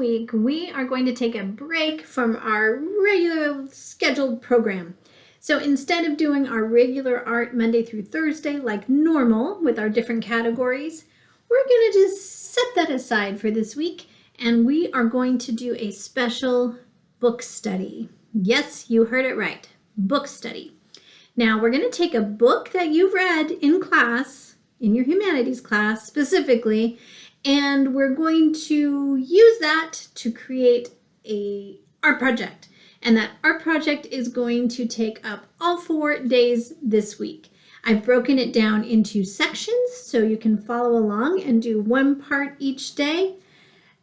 week, we are going to take a break from our regular scheduled program. So instead of doing our regular art Monday through Thursday like normal with our different categories, we're going to just set that aside for this week, and we are going to do a special book study. Yes, you heard it right, book study. Now we're going to take a book that you've read in class, in your humanities class specifically, and we're going to use that to create a art project. And that art project is going to take up all 4 days this week. I've broken it down into sections so you can follow along and do one part each day.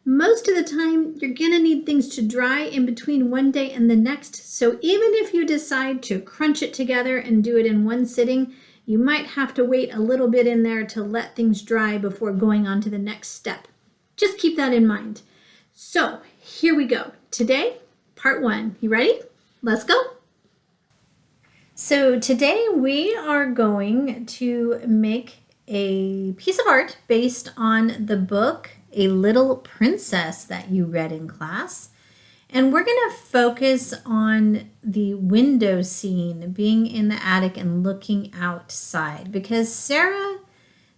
Most of the time, you're going to need things to dry in between one day and the next. So even if you decide to crunch it together and do it in one sitting, you might have to wait a little bit in there to let things dry before going on to the next step. Just keep that in mind. So here we go. Today, part 1. You ready? Let's go. So today we are going to make a piece of art based on the book A Little Princess that you read in class. And we're going to focus on the window scene, being in the attic and looking outside, because Sarah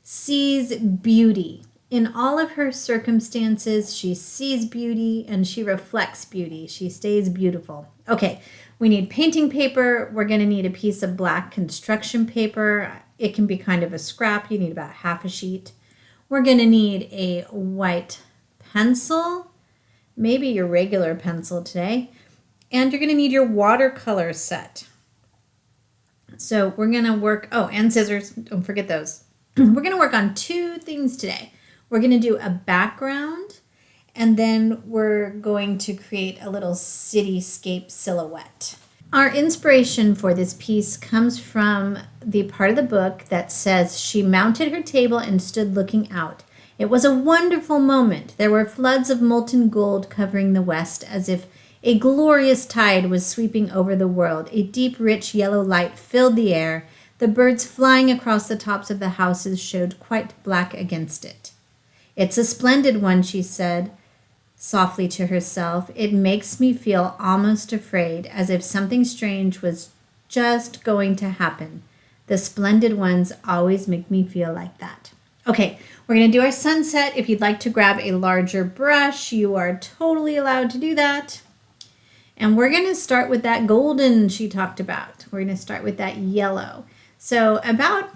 sees beauty. In all of her circumstances, she sees beauty and she reflects beauty. She stays beautiful. Okay, we need painting paper. We're going to need a piece of black construction paper. It can be kind of a scrap. You need about half a sheet. We're going to need a white pencil, maybe your regular pencil today, and you're going to need your watercolor set. So we're going to work, and scissors, don't forget those. We're going to work on 2 things today. We're going to do a background, and then we're going to create a little cityscape silhouette. Our inspiration for this piece comes from the part of the book that says she mounted her table and stood looking out. It was a wonderful moment. There were floods of molten gold covering the west, as if a glorious tide was sweeping over the world. A deep, rich yellow light filled the air. The birds flying across the tops of the houses showed quite black against it. "It's a splendid one," she said softly to herself. "It makes me feel almost afraid, as if something strange was just going to happen. The splendid ones always make me feel like that." Okay, we're going to do our sunset. If you'd like to grab a larger brush, you are totally allowed to do that. And we're going to start with that golden she talked about. We're going to start with that yellow. So about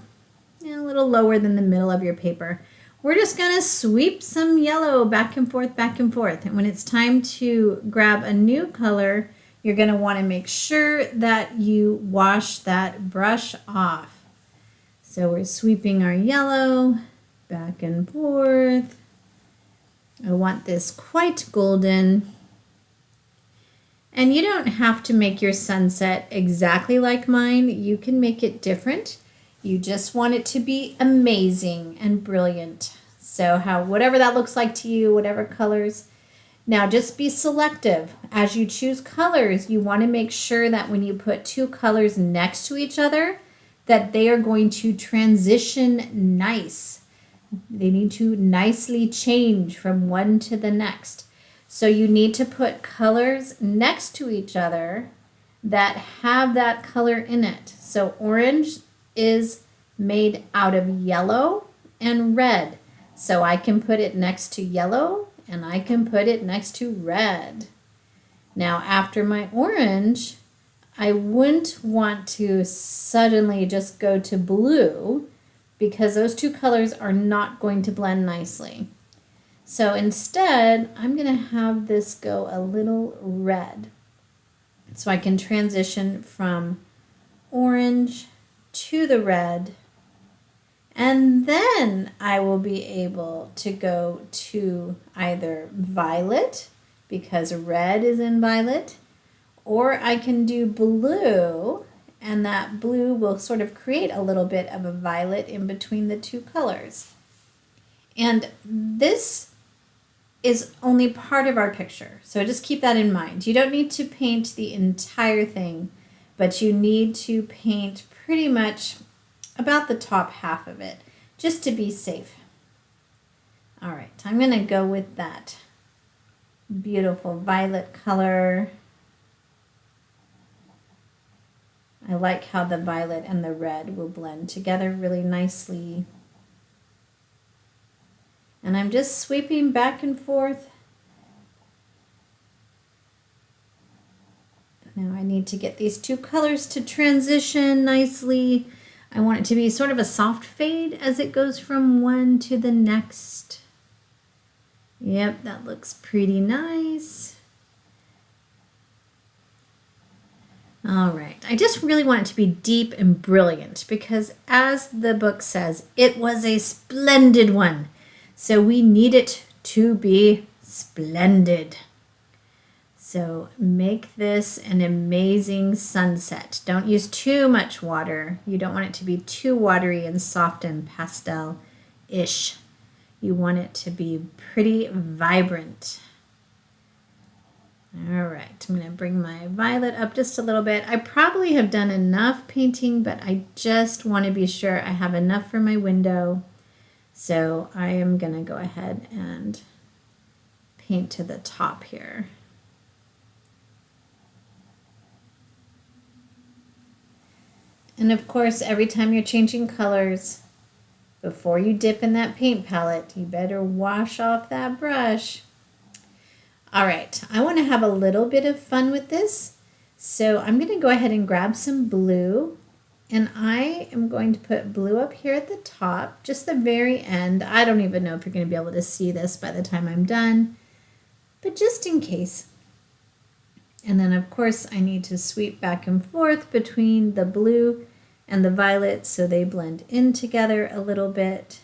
a little lower than the middle of your paper. We're just going to sweep some yellow back and forth, back and forth. And when it's time to grab a new color, you're going to want to make sure that you wash that brush off. So we're sweeping our yellow back and forth. I want this quite golden. And you don't have to make your sunset exactly like mine. You can make it different. You just want it to be amazing and brilliant. So whatever that looks like to you, whatever colors. Now just be selective. As you choose colors, you want to make sure that when you put 2 colors next to each other, that they are going to transition nice. They need to nicely change from one to the next. So you need to put colors next to each other that have that color in it. So orange is made out of yellow and red. So I can put it next to yellow and I can put it next to red. Now after my orange, I wouldn't want to suddenly just go to blue because those 2 colors are not going to blend nicely. So instead, I'm going to have this go a little red. So I can transition from orange to the red. And then I will be able to go to either violet, because red is in violet, or I can do blue, and that blue will sort of create a little bit of a violet in between the 2 colors. And this is only part of our picture, so just keep that in mind. You don't need to paint the entire thing, but you need to paint pretty much about the top half of it, just to be safe. All right, I'm going to go with that Beautiful violet color. I like how the violet and the red will blend together really nicely. And I'm just sweeping back and forth. Now I need to get these two colors to transition nicely. I want it to be sort of a soft fade as it goes from one to the next. Yep, that looks pretty nice. All right, I just really want it to be deep and brilliant because as the book says, it was a splendid one. So we need it to be splendid. So make this an amazing sunset. Don't use too much water. You don't want it to be too watery and soft and pastel-ish. You want it to be pretty vibrant. All right, I'm going to bring my violet up just a little bit. I probably have done enough painting, but I just want to be sure I have enough for my window. So I am going to go ahead and paint to the top here. And of course, every time you're changing colors, before you dip in that paint palette, you better wash off that brush. All right, I want to have a little bit of fun with this. So I'm going to go ahead and grab some blue. And I am going to put blue up here at the top, just the very end. I don't even know if you're going to be able to see this by the time I'm done, but just in case. And then of course I need to sweep back and forth between the blue and the violet so they blend in together a little bit.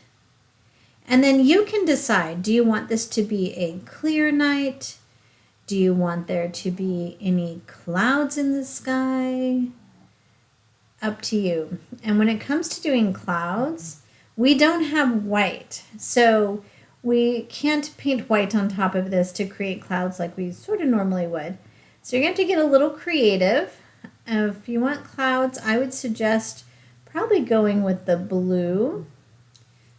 And then you can decide, do you want this to be a clear night? Do you want there to be any clouds in the sky? Up to you. And when it comes to doing clouds, we don't have white. So we can't paint white on top of this to create clouds like we sort of normally would. So you're going to have to get a little creative. If you want clouds, I would suggest probably going with the blue.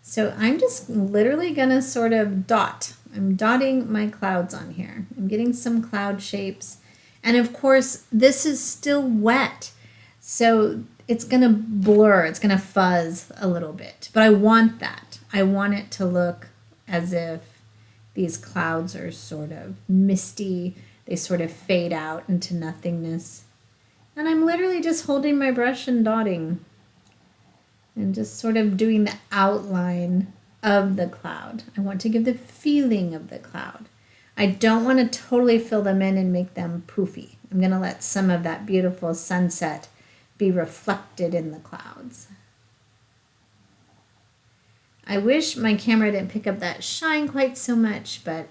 So I'm just literally going to sort of dot. I'm dotting my clouds on here. I'm getting some cloud shapes. And of course, this is still wet. So it's going to blur. It's going to fuzz a little bit. But I want that. I want it to look as if these clouds are sort of misty. They sort of fade out into nothingness. And I'm literally just holding my brush and dotting. And just sort of doing the outline of the cloud. I want to give the feeling of the cloud. I don't want to totally fill them in and make them poofy. I'm going to let some of that beautiful sunset be reflected in the clouds. I wish my camera didn't pick up that shine quite so much, but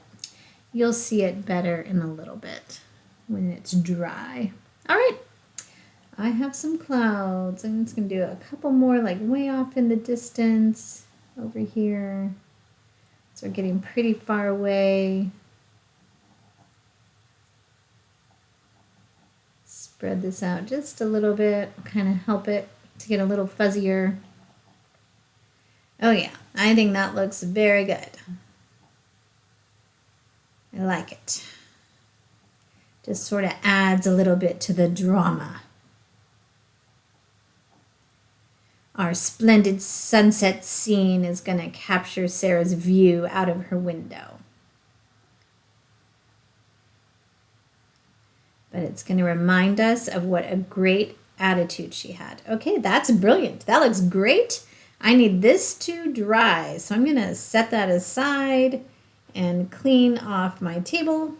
you'll see it better in a little bit when it's dry. All right. I have some clouds. I'm just going to do a couple more like way off in the distance over here. So we're getting pretty far away. Spread this out just a little bit, kind of help it to get a little fuzzier. Oh yeah, I think that looks very good. I like it. Just sort of adds a little bit to the drama. Our splendid sunset scene is going to capture Sarah's view out of her window. But it's going to remind us of what a great attitude she had. Okay, that's brilliant. That looks great. I need this to dry, so I'm going to set that aside and clean off my table.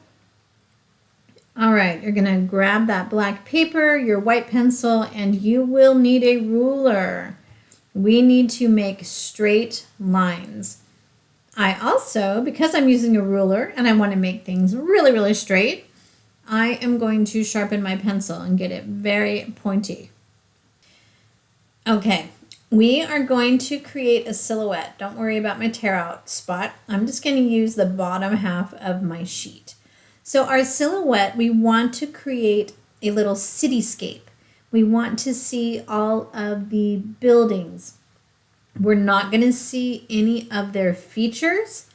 All right, you're going to grab that black paper, your white pencil, and you will need a ruler. We need to make straight lines. I also, because I'm using a ruler and I want to make things really, really straight, I am going to sharpen my pencil and get it very pointy. Okay, we are going to create a silhouette. Don't worry about my tear out spot. I'm just going to use the bottom half of my sheet. So our silhouette, we want to create a little cityscape. We want to see all of the buildings. We're not going to see any of their features.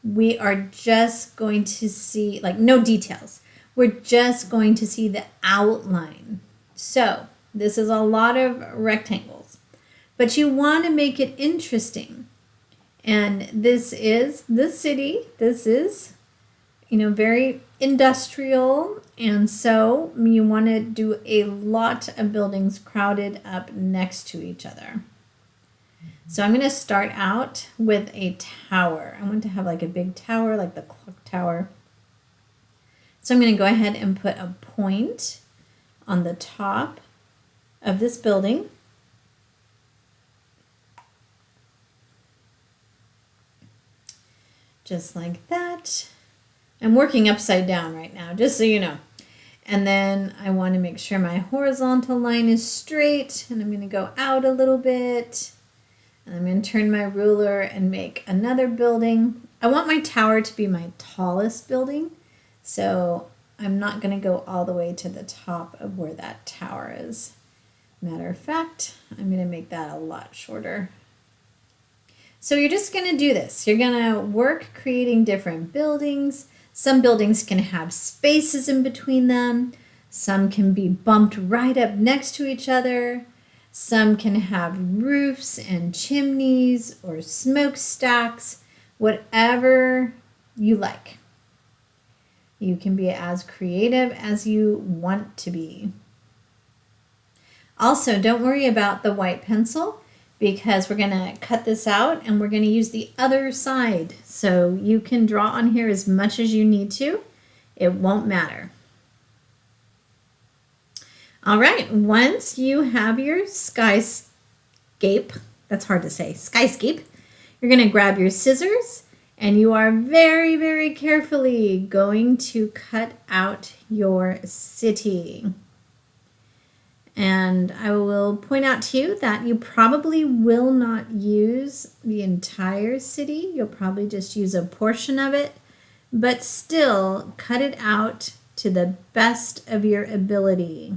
we are just going to see, like, no details. We're just going to see the outline. So this is a lot of rectangles, but you want to make it interesting. And this is the city. This is, very industrial. And so you want to do a lot of buildings crowded up next to each other. So I'm going to start out with a tower. I want to have like a big tower, like the clock tower. So I'm going to go ahead and put a point on the top of this building. Just like that. I'm working upside down right now, just so you know. And then I want to make sure my horizontal line is straight, and I'm going to go out a little bit. And I'm going to turn my ruler and make another building. I want my tower to be my tallest building, so I'm not going to go all the way to the top of where that tower is. Matter of fact, I'm going to make that a lot shorter. So you're just going to do this. You're going to work creating different buildings. Some buildings can have spaces in between them. Some can be bumped right up next to each other. Some can have roofs and chimneys or smokestacks, whatever you like. You can be as creative as you want to be. Also, don't worry about the white pencil because we're going to cut this out and we're going to use the other side. So you can draw on here as much as you need to. It won't matter. All right, once you have your skyscape, that's hard to say, skyscape, you're going to grab your scissors and you are very, very carefully going to cut out your city. And I will point out to you that you probably will not use the entire city. You'll probably just use a portion of it, but still cut it out to the best of your ability.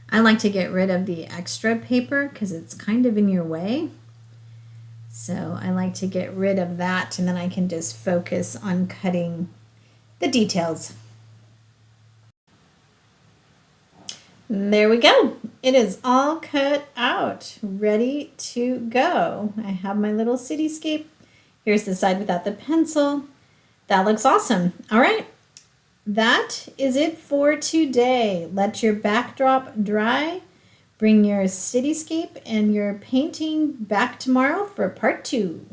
I like to get rid of the extra paper because it's kind of in your way. So I like to get rid of that and then I can just focus on cutting the details. There we go. It is all cut out, ready to go. I have my little cityscape. Here's the side without the pencil. That looks awesome. All right. That is it for today. Let your backdrop dry. Bring your cityscape and your painting back tomorrow for part 2.